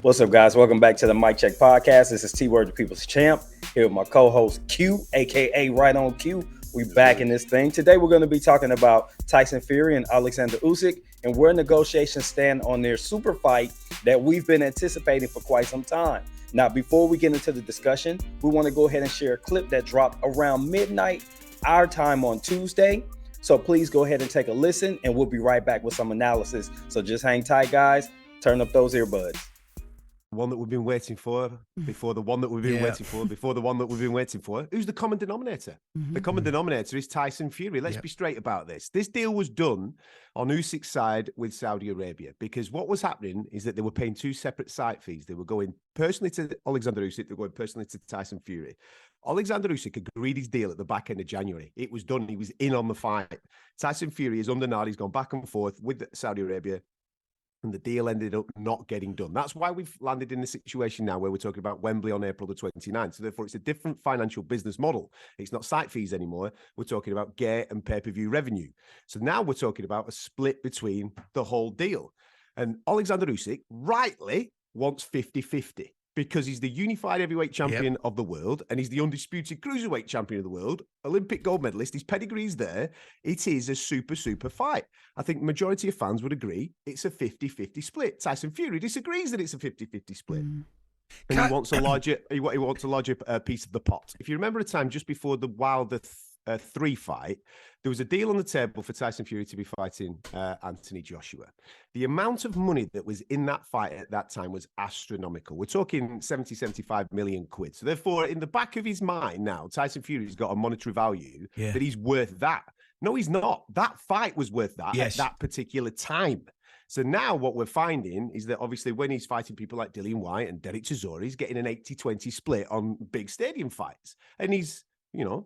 What's up, guys? Welcome back to the Mic Check Podcast. This is T-Word, the People's Champ, here with my co-host Q, aka Right On Q. We back in this thing. Today we're going to be talking about Tyson Fury and Alexander Usyk and where negotiations stand on their super fight that we've been anticipating for quite some time. Now, before we get into the discussion, we want to go ahead and share a clip that dropped around midnight, our time on Tuesday. So please go ahead and take a listen, and we'll be right back with some analysis. So just hang tight, guys. Turn up those earbuds. One that we've been waiting for, before the one that we've been waiting for, before the one that we've been waiting for. Who's the common denominator? The common denominator is Tyson Fury. Let's be straight about this. This deal was done on Usyk's side with Saudi Arabia because what was happening is that they were paying two separate site fees. They were going personally to Alexander Usyk, they were going personally to Tyson Fury. Alexander Usyk agreed his deal at the back end of January. It was done. He was in on the fight. Tyson Fury is under NAD. He's gone back and forth with Saudi Arabia. And the deal ended up not getting done. That's why we've landed in the situation now where we're talking about Wembley on April the 29th. So therefore, it's a different financial business model. It's not site fees anymore. We're talking about gate and pay-per-view revenue. So now we're talking about a split between the whole deal. And Alexander Usyk rightly wants 50-50 because he's the unified heavyweight champion of the world and he's the undisputed cruiserweight champion of the world, Olympic gold medalist. His pedigree's there. It is a super fight. I think majority of fans would agree it's a 50-50 split. Tyson Fury disagrees that it's a 50-50 split. And he wants a larger piece of the pot. If you remember a time just before the Wilder 3 fight, there was a deal on the table for Tyson Fury to be fighting Anthony Joshua. The amount of money that was in that fight at that time was astronomical. We're talking 75 million quid. So therefore, in the back of his mind now, Tyson Fury's got a monetary value that he's worth that. No, he's not. That fight was worth that at that particular time. So now what we're finding is that obviously when he's fighting people like Dillian Whyte and Derek Chisora, he's getting an 80-20 split on big stadium fights. And he's,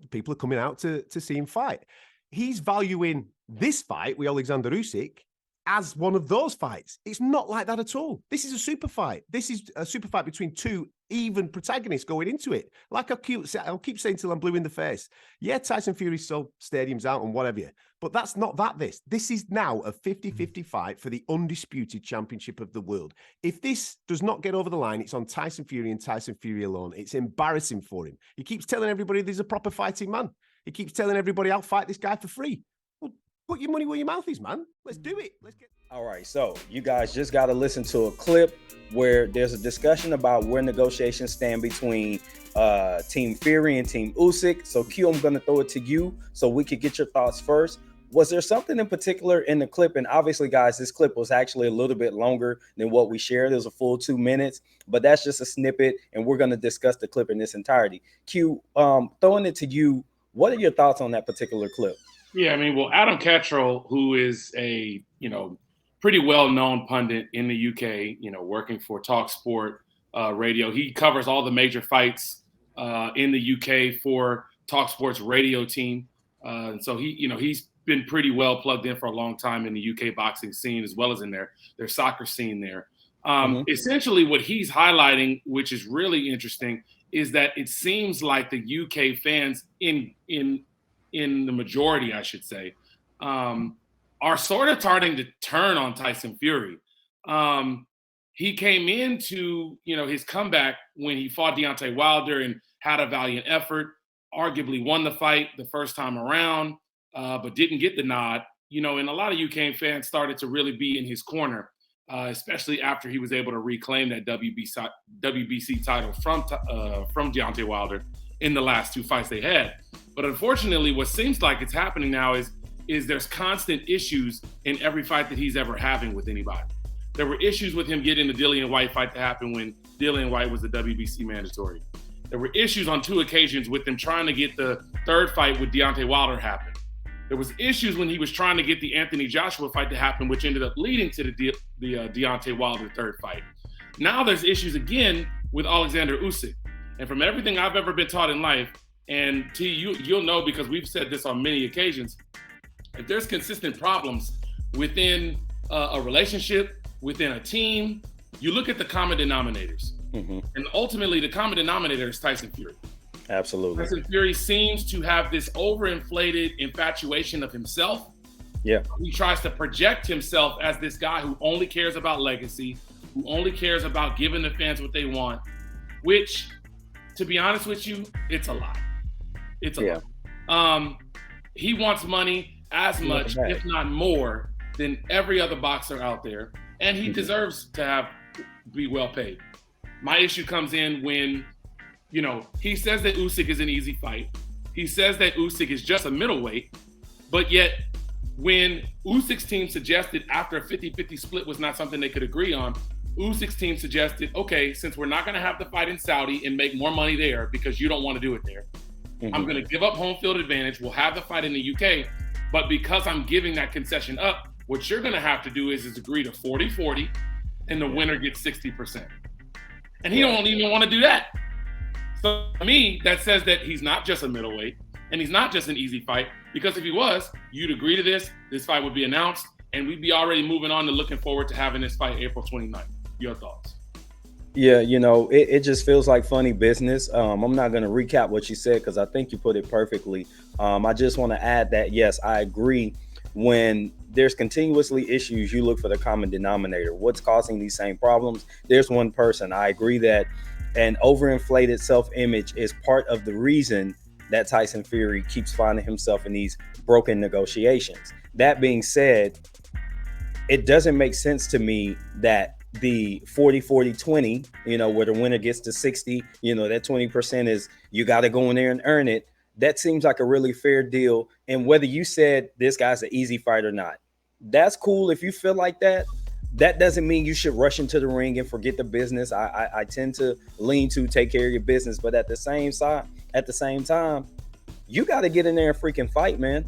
people are coming out to see him fight. He's valuing this fight with Alexander Usyk as one of those fights. It's not like that at all. This is a super fight. This is a super fight between two even protagonists going into it. Like I'll keep saying till I'm blue in the face. Yeah, Tyson Fury sold stadiums out and whatever, but that's not that this. This is now a 50-50 fight for the undisputed championship of the world. If this does not get over the line, it's on Tyson Fury and Tyson Fury alone. It's embarrassing for him. He keeps telling everybody there's a proper fighting man. He keeps telling everybody I'll fight this guy for free. Well, put your money where your mouth is, man. Let's do it. All right, so you guys just got to listen to a clip where there's a discussion about where negotiations stand between Team Fury and Team Usyk. So Q, I'm going to throw it to you so we could get your thoughts first. Was there something in particular in the clip? And obviously, guys, this clip was actually a little bit longer than what we shared. It was a full 2 minutes, but that's just a snippet, and we're going to discuss the clip in its entirety. Q, throwing it to you, what are your thoughts on that particular clip? Yeah, I mean, well, Adam Cattrall, who is a, pretty well-known pundit in the UK, working for TalkSport Radio. He covers all the major fights in the UK for TalkSport's radio team. And so he's been pretty well plugged in for a long time in the UK boxing scene as well as in their soccer scene there. Essentially what he's highlighting, which is really interesting, is that it seems like the UK fans in the majority, I should say, are sort of starting to turn on Tyson Fury. He came into, his comeback when he fought Deontay Wilder and had a valiant effort, arguably won the fight the first time around, but didn't get the nod, and a lot of UK fans started to really be in his corner, especially after he was able to reclaim that WBC title from Deontay Wilder in the last two fights they had. But unfortunately, what seems like it's happening now is there's constant issues in every fight that he's ever having with anybody. There were issues with him getting the Dillian Whyte fight to happen when Dillian Whyte was the WBC mandatory. There were issues on 2 occasions with him trying to get the third fight with Deontay Wilder happen. There was issues when he was trying to get the Anthony Joshua fight to happen, which ended up leading to the Deontay Wilder third fight. Now there's issues again with Alexander Usyk. And from everything I've ever been taught in life, and T, you'll know because we've said this on many occasions, if there's consistent problems within a relationship, within a team, you look at the common denominators. And ultimately, the common denominator is Tyson Fury. Absolutely. Tyson Fury seems to have this overinflated infatuation of himself. Yeah. He tries to project himself as this guy who only cares about legacy, who only cares about giving the fans what they want, which, to be honest with you, it's a lot. It's a lot. He wants money as much, if not more, than every other boxer out there, and he deserves to be well paid. My issue comes in when, he says that Usyk is an easy fight. He says that Usyk is just a middleweight, but yet when Usyk's team suggested after a 50-50 split was not something they could agree on, Usyk's team suggested, okay, since we're not going to have the fight in Saudi and make more money there because you don't want to do it there, I'm going to give up home field advantage. We'll have the fight in the UK, but because I'm giving that concession up, what you're going to have to do is agree to 40-40, and the winner gets 60%. And he don't even want to do that. So to me, that says that he's not just a middleweight, and he's not just an easy fight, because if he was, you'd agree to this fight would be announced, and we'd be already moving on to looking forward to having this fight April 29th. Your thoughts? Yeah, it just feels like funny business. I'm not going to recap what you said because I think you put it perfectly. I just want to add that, yes, I agree. When there's continuously issues, you look for the common denominator. What's causing these same problems? There's one person. I agree that an overinflated self-image is part of the reason that Tyson Fury keeps finding himself in these broken negotiations. That being said, it doesn't make sense to me that the 40-40-20, where the winner gets to 60, that 20% is you got to go in there and earn it. That seems like a really fair deal. And whether you said this guy's an easy fight or not, that's cool. If you feel like that, that doesn't mean you should rush into the ring and forget the business. I tend to lean to take care of your business, but at the same time, you got to get in there and freaking fight, man.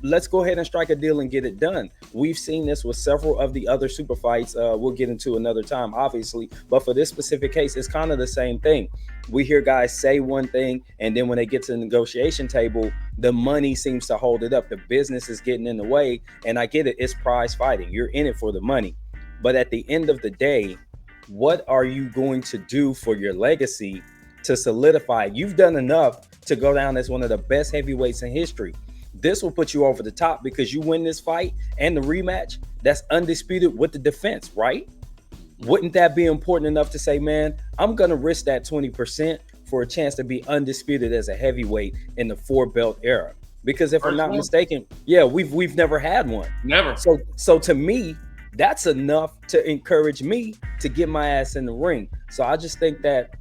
Let's go ahead and strike a deal and get it done. We've seen this with several of the other super fights. We'll get into another time, obviously. But for this specific case, it's kind of the same thing. We hear guys say one thing, and then when they get to the negotiation table, the money seems to hold it up. The business is getting in the way. And I get it. It's prize fighting. You're in it for the money. But at the end of the day, what are you going to do for your legacy to solidify it? You've done enough to go down as one of the best heavyweights in history. This will put you over the top because you win this fight and the rematch. That's undisputed with the defense, right? Wouldn't that be important enough to say, man, I'm going to risk that 20% for a chance to be undisputed as a heavyweight in the 4-belt era? Because if I'm not mistaken, we've never had one. Never. So to me, that's enough to encourage me to get my ass in the ring. So I just think that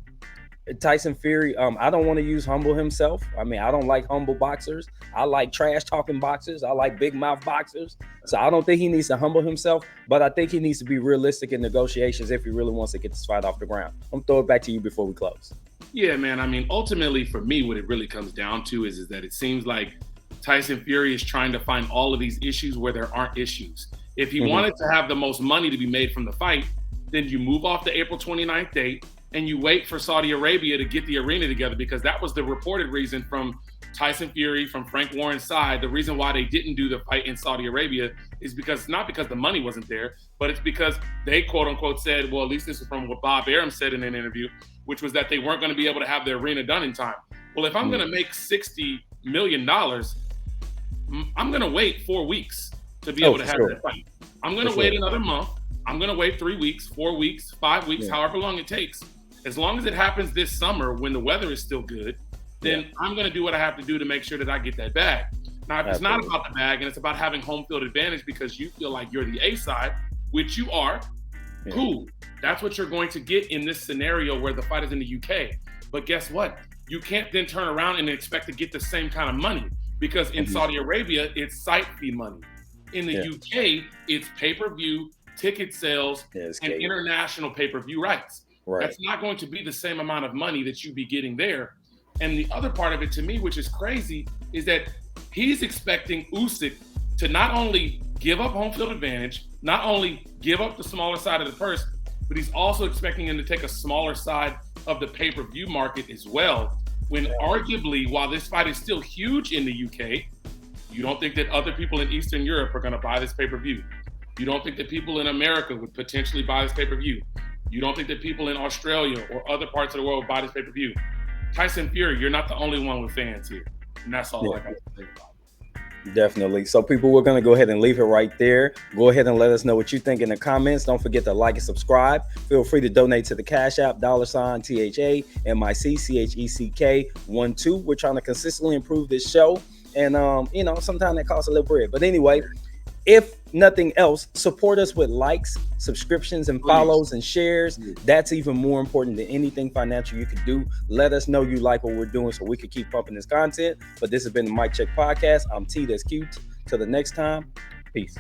Tyson Fury, I don't want to use humble himself. I mean, I don't like humble boxers. I like trash talking boxers. I like big mouth boxers. So I don't think he needs to humble himself, but I think he needs to be realistic in negotiations if he really wants to get this fight off the ground. I'm throw it back to you before we close. Yeah, man. I mean, ultimately for me, what it really comes down to is that it seems like Tyson Fury is trying to find all of these issues where there aren't issues. If he wanted to have the most money to be made from the fight, then you move off the April 29th date and you wait for Saudi Arabia to get the arena together, because that was the reported reason from Tyson Fury, from Frank Warren's side. The reason why they didn't do the fight in Saudi Arabia is because, not because the money wasn't there, but it's because they quote unquote said, well, at least this is from what Bob Arum said in an interview, which was that they weren't going to be able to have the arena done in time. Well, if I'm going to make $60 million, I'm going to wait 4 weeks to be able to have that fight. I'm going to wait another month. I'm going to wait 3 weeks, 4 weeks, 5 weeks, however long it takes. As long as it happens this summer when the weather is still good, then I'm going to do what I have to do to make sure that I get that bag. Now, if it's not about the bag and it's about having home field advantage because you feel like you're the A side, which you are, cool. That's what you're going to get in this scenario where the fight is in the UK. But guess what? You can't then turn around and expect to get the same kind of money, because in Saudi Arabia, it's site fee money. In the UK, it's pay-per-view, ticket sales, and international pay-per-view rights. Right. That's not going to be the same amount of money that you'd be getting there. And the other part of it to me, which is crazy, is that he's expecting Usyk to not only give up home field advantage, not only give up the smaller side of the purse, but he's also expecting him to take a smaller side of the pay-per-view market as well. When arguably, while this fight is still huge in the UK, you don't think that other people in Eastern Europe are going to buy this pay-per-view. You don't think that people in America would potentially buy this pay-per-view. You don't think that people in Australia or other parts of the world would buy this pay-per-view. Tyson Fury, you're not the only one with fans here. And that's all I got to say about it. Definitely. So people, we're going to go ahead and leave it right there. Go ahead and let us know what you think in the comments. Don't forget to like and subscribe. Feel free to donate to the Cash App, $THAMICCHECK12. We're trying to consistently improve this show. And, sometimes that costs a little bread. But anyway, if nothing else, support us with likes, subscriptions, and follows and shares. That's even more important than anything financial you could do. Let us know you like what we're doing so we can keep pumping this content. But this has been the Mic Check Podcast. I'm T, that's Q. Till the next time, peace.